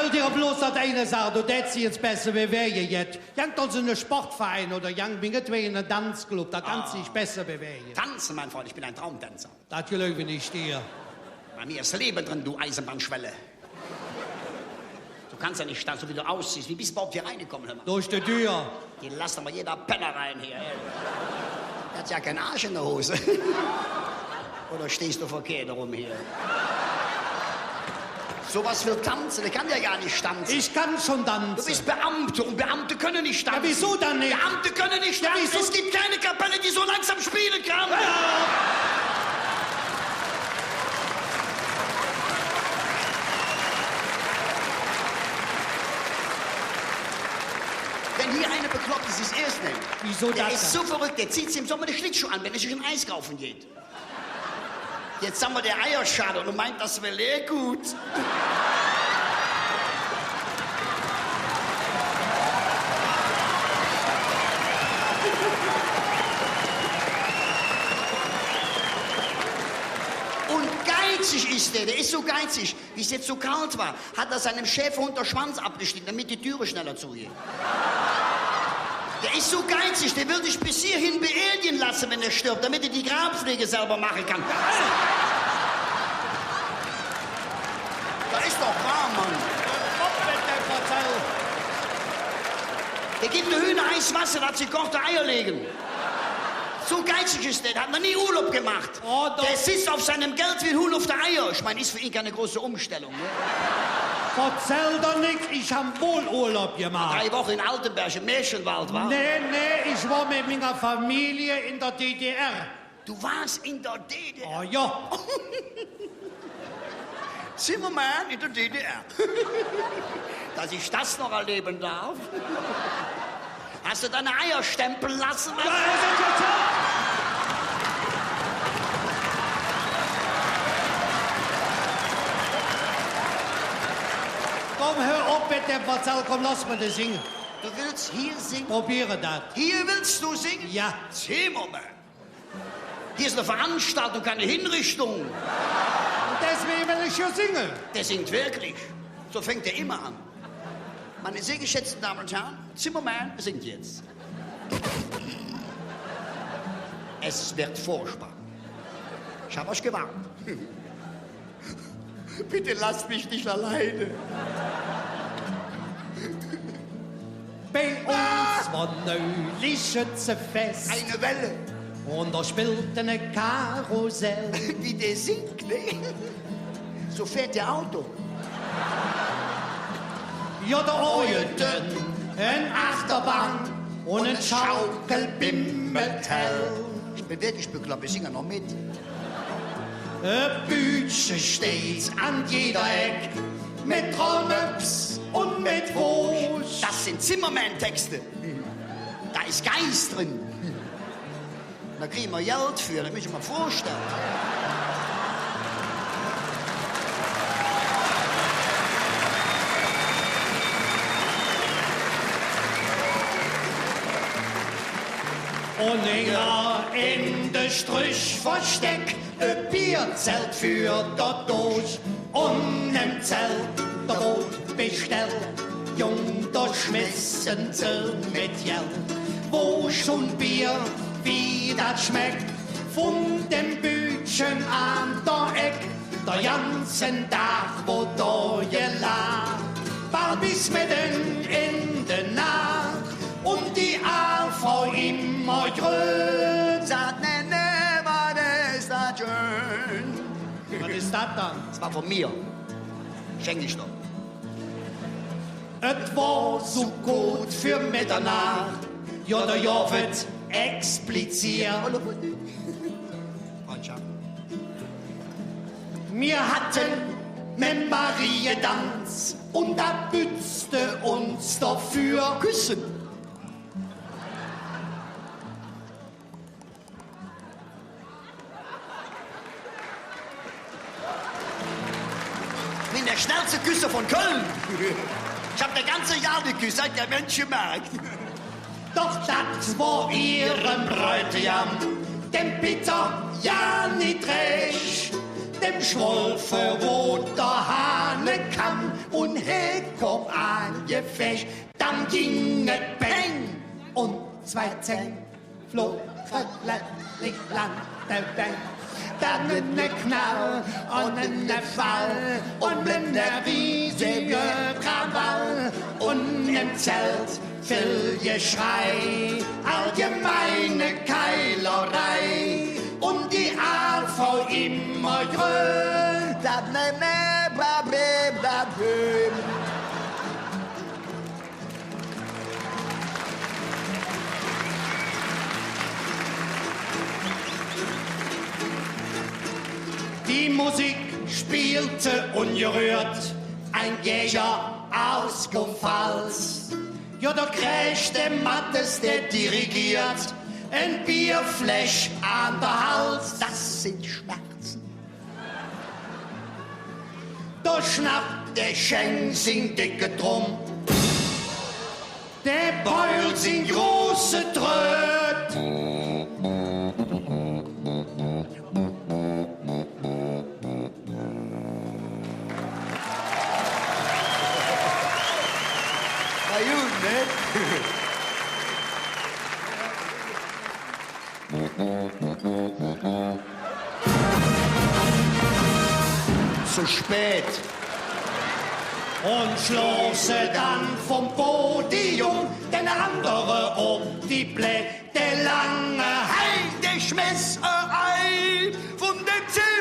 will dir bloß das eine sagen, du hättest sie jetzt besser bewegen jetzt. Jangt uns in einen Sportverein oder jangt mich in einen Tanzclub, da kannst du dich besser bewegen. Tanzen, mein Freund, ich bin ein Traumtänzer. Das gelüge nicht dir. Bei mir ist Leben drin, du Eisenbahnschwelle. Du kannst ja nicht stehen, so wie du aussiehst. Wie bist du überhaupt hier reingekommen? Hör mal? Durch die Tür. Die lässt aber jeder Penner rein hier. Der hat ja keinen Arsch in der Hose. Oder stehst du verkehrt rum hier? Sowas für tanzen, der kann ja gar nicht tanzen. Ich kann schon tanzen. Du bist Beamte und Beamte können nicht tanzen. Ja, wieso dann nicht? Beamte können nicht tanzen. Ja, es gibt keine Kapelle, die so langsam spielen kann. Ja. Wenn hier eine bekloppt ist, ist es erst nicht. Wieso der das? ist so verrückt, der zieht sich im Sommer den Schlittschuh an, wenn er sich ein Eis kaufen geht. Jetzt haben wir der Eierschale und meint, das wäre gut. Und geizig ist der ist so geizig. Wie es jetzt so kalt war, hat er seinem Schäferhund den Schwanz abgeschnitten, damit die Türe schneller zugeht. Der ist so geizig, der will dich bis hierhin beerdigen lassen, wenn er stirbt, damit er die Grabpflege selber machen kann. Da ist doch wahr, Mann. Der gibt der Hühner heiß Wasser, dass sie kochte Eier legen. So geizig ist der hat noch nie Urlaub gemacht. Oh, der sitzt auf seinem Geld wie ein Huhn auf der Eier. Ich meine, ist für ihn keine große Umstellung. Ne? Erzähl doch nichts, ich hab wohl Urlaub gemacht. 3 Wochen in Altenberg, im Märchenwald, wa? Nee, ich war mit meiner Familie in der DDR. Du warst in der DDR? Oh ja. Zimmermann in der DDR. Dass ich das noch erleben darf. Hast du deine Eier stempeln lassen? Ja, komm, hör auf mit dem Verzell, komm, lass mal das singen. Du willst hier singen? Probiere das. Hier willst du singen? Ja. Zimmermann. Hier ist eine Veranstaltung, keine Hinrichtung. Und deswegen will ich ja singen. Der singt wirklich. So fängt er immer an. Meine sehr geschätzten Damen und Herren, Zimmermann singt jetzt. Es wird furchtbar. Ich habe euch gewarnt. Bitte lasst mich nicht alleine. Bei uns war neulich Schützenfest. Eine Welle. Und da spielte eine Karussell. Wie der singt, ne? So fährt der Auto. Ja, da oilten ein Achterbahn und ein Schaukelbimmeltell. Ich bin wirklich bekloppt, ich singe noch mit. Ein Bütchen steht an jeder Eck mit Trommels und mit Wurst. Das sind Zimmermann-Texte. Da ist Geist drin. Da kriegen wir Geld für, das muss ich mir vorstellen. Und in der Strich versteck ein Bierzelt für dort durch. Und im Zelt der Brot bestellt, jung durchschmissen sie mit Geld. Wo schon Bier, wie das schmeckt, von dem Bütchen an der Eck, der ganzen Tag, wo da gelacht, war bis mitten in der Nacht. Und die Alfrau immer grün. Sagt, ne, was ist das schön? Was ist das dann? Das war von mir. Schenk dich doch. Et war so gut für Mitternacht. Ja, der Jovet expliziert. Freundschaft. Wir hatten mit Marie Tanz und da bützte uns dafür Küssen. Ich bin der schnellste Küsser von Köln. Ich hab das ganze Jahr geküsst, seit der Mensch gemerkt. Doch das war ihrem Bräutigam, dem Peter ja nicht recht. dem Schwolfe, wo der Hahne kam und he kom angefecht, dann ging es bang und 2 Zehn flog verletzlich Land der Welt. Dann ne Knall und ne Fall und ne riesige Krawall und im Zelt viel Geschrei, allgemeine Keilerei und die AV immer grün. Die Musik spielte ungerührt, ein Jäger aus Pfalz. Ja, da kriegte Mattes, der dirigiert, ein Bierfläsch an der Hals. Das sind Schmerzen. Da schnappt der Schenk sin dicke Drum, der Beul sin große Tröd. Zu spät. Und schloss dann vom Podium, den andere um die Blä, der lange Hey, der schmiss ein von dem Zeh.